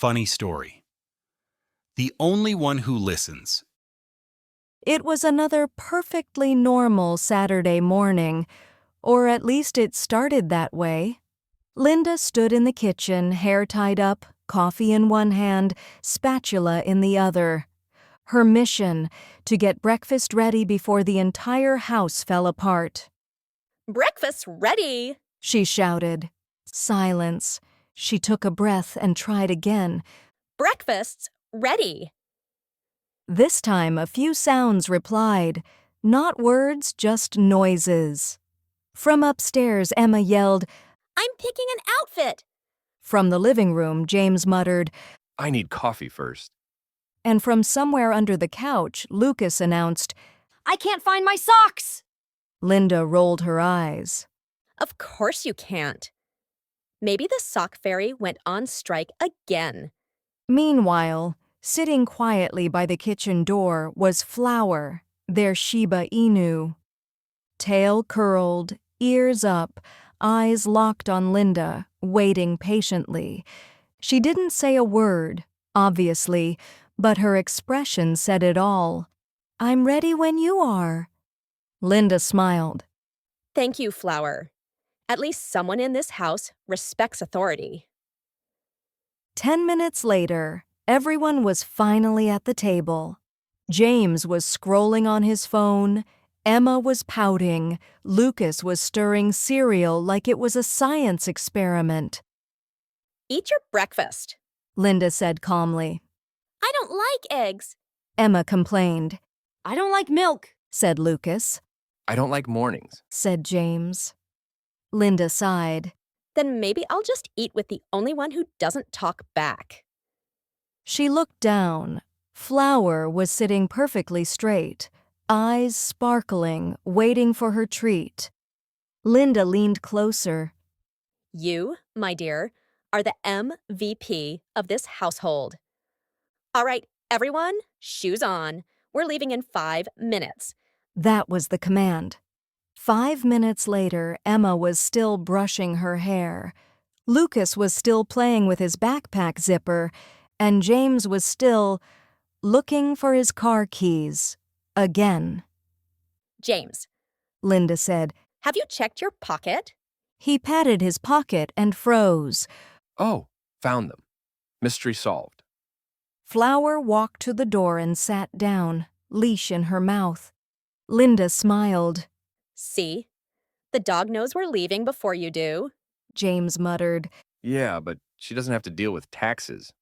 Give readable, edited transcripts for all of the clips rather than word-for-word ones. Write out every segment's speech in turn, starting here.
Funny story. The only one who listens. It was another perfectly normal Saturday morning, or at least it started that way. Linda stood in the kitchen, hair tied up, coffee in one hand, spatula in the other. Her mission, to get breakfast ready before the entire house fell apart. Breakfast's ready! She shouted. Silence. She took a breath and tried again. Breakfast's ready! This time a few sounds replied, not words, just noises. From upstairs, Emma yelled, I'm picking an outfit! From the living room, James muttered, I need coffee first. and from somewhere under the couch, Lucas announced, I can't find my socks! Linda rolled her eyes. Of course you can't. Maybe the sock fairy went on strike again. Meanwhile, sitting quietly by the kitchen door was Flower, their Shiba Inu. Tail curled, ears up, eyes locked on Linda, waiting patiently. She didn't say a word, obviously, but her expression said it all. I'm ready when you are. Linda smiled. Thank you, Flower. At least someone in this house respects authority. 10 minutes later, everyone was finally at the table. James was scrolling on his phone, Emma was pouting, Lucas was stirring cereal like it was a science experiment. Eat your breakfast. Linda said calmly. I don't like eggs. Emma complained. I don't like milk, Said Lucas. I don't like mornings. Said James. Linda sighed. Then maybe I'll just eat with the only one who doesn't talk back. She looked down. Flower was sitting perfectly straight, eyes sparkling, waiting for her treat. Linda leaned closer. You, my dear, are the MVP of this household. All right, everyone, shoes on. We're leaving in 5 minutes. That was the command. 5 minutes later, Emma was still brushing her hair. Lucas was still playing with his backpack zipper, and James was still looking for his car keys. Again. James, Linda said. have you checked your pocket? He patted his pocket and froze. Oh, found them. Mystery solved. Flower walked to the door and sat down, leash in her mouth. Linda smiled. See? The dog knows we're leaving before you do. James muttered. Yeah, but she doesn't have to deal with taxes.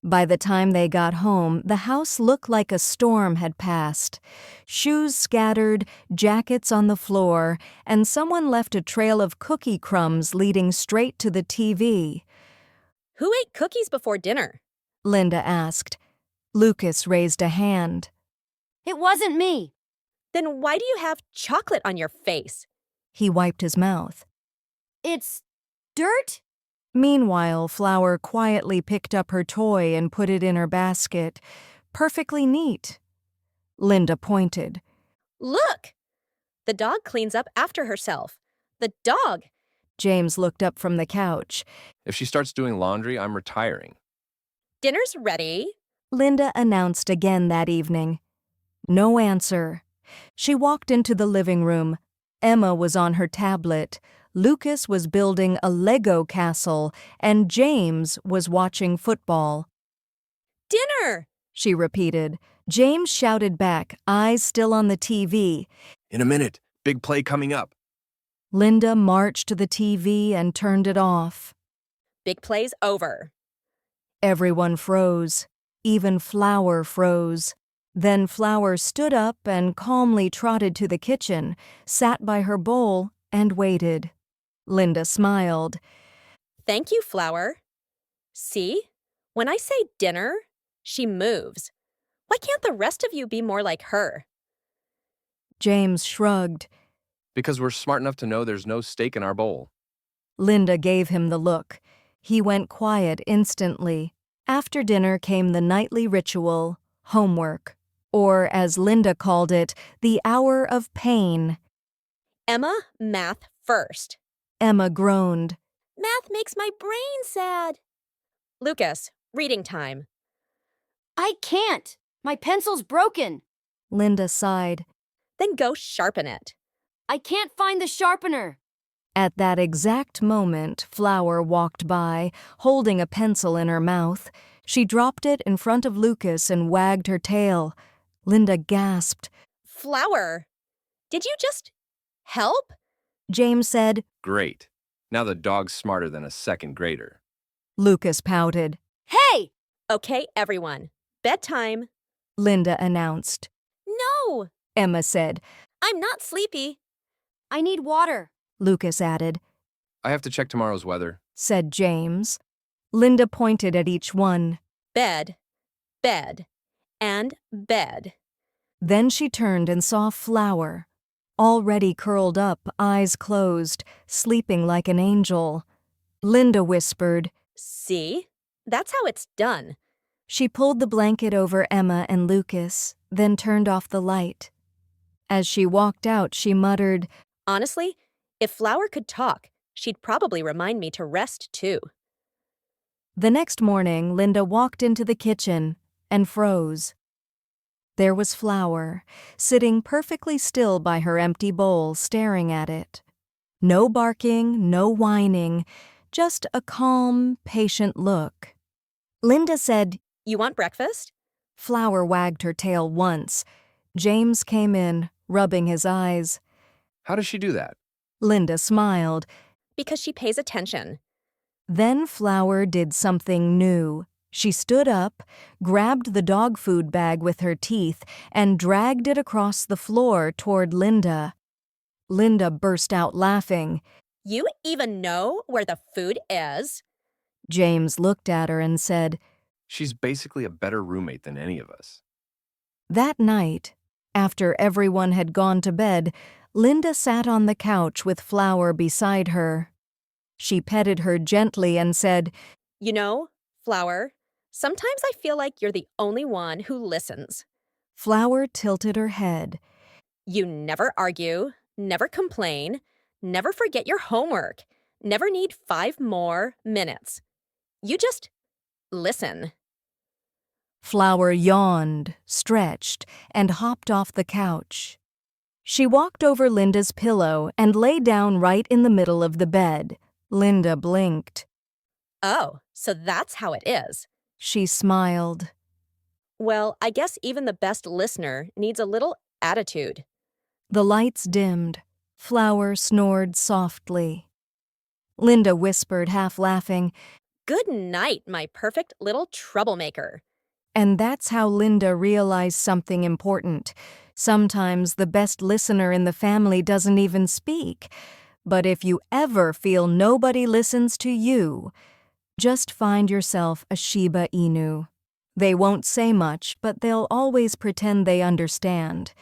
By the time they got home, the house looked like a storm had passed. Shoes scattered, jackets on the floor, and someone left a trail of cookie crumbs leading straight to the TV. Who ate cookies before dinner? Linda asked. Lucas raised a hand. It wasn't me. Then why do you have chocolate on your face? He wiped his mouth. It's dirt? Meanwhile, Flower quietly picked up her toy and put it in her basket. Perfectly neat. Linda pointed. Look! The dog cleans up after herself. The dog! James looked up from the couch. If she starts doing laundry, I'm retiring. Dinner's ready. Linda announced again that evening. No answer. She walked into the living room. Emma was on her tablet. Lucas was building a Lego castle, and James was watching football. Dinner! She repeated. James shouted back, eyes still on the TV. In a minute. Big play coming up. Linda marched to the TV and turned it off. Big play's over. Everyone froze. Even Flower froze. Then Flower stood up and calmly trotted to the kitchen, sat by her bowl, and waited. Linda smiled. Thank you, Flower. See? When I say dinner, she moves. Why can't the rest of you be more like her? James shrugged. Because we're smart enough to know there's no steak in our bowl. Linda gave him the look. He went quiet instantly. After dinner came the nightly ritual, homework, or as Linda called it, the hour of pain. Emma, math first. Emma groaned. Math makes my brain sad. Lucas, reading time. I can't. My pencil's broken. Linda sighed. Then go sharpen it. I can't find the sharpener. At that exact moment, Flower walked by, holding a pencil in her mouth. She dropped it in front of Lucas and wagged her tail. Linda gasped. Flower, did you just help? James said. Great. Now the dog's smarter than a second grader. Lucas pouted. Hey! Okay, everyone. Bedtime. Linda announced. No, Emma said. I'm not sleepy. I need water. Lucas added. I have to check tomorrow's weather. Said James. Linda pointed at each one. Bed, bed, and bed. Then she turned and saw Flower, already curled up, eyes closed, sleeping like an angel. Linda whispered. See? That's how it's done. She pulled the blanket over Emma and Lucas, then turned off the light. As she walked out, she muttered, Honestly, if Flower could talk, she'd probably remind me to rest too. The next morning, Linda walked into the kitchen and froze. There was Flower, sitting perfectly still by her empty bowl, staring at it. No barking, no whining, just a calm, patient look. Linda said, You want breakfast? Flower wagged her tail once. James came in, rubbing his eyes. How does she do that? Linda smiled. Because she pays attention. Then Flower did something new. She stood up, grabbed the dog food bag with her teeth, and dragged it across the floor toward Linda. Linda burst out laughing. You even know where the food is? James looked at her and said, She's basically a better roommate than any of us. That night, after everyone had gone to bed, Linda sat on the couch with Flower beside her. She petted her gently and said, You know, Flower, sometimes I feel like you're the only one who listens. Flower tilted her head. You never argue, never complain, never forget your homework, never need 5 more minutes. You just listen. Flower yawned, stretched, and hopped off the couch. She walked over Linda's pillow and lay down right in the middle of the bed. Linda blinked. Oh, so that's how it is. She smiled. Well, I guess even the best listener needs a little attitude. The lights dimmed. Flower snored softly. Linda whispered, half laughing, Good night, my perfect little troublemaker. and that's how Linda realized something important. Sometimes the best listener in the family doesn't even speak. But if you ever feel nobody listens to you, just find yourself a Shiba Inu. They won't say much, but they'll always pretend they understand.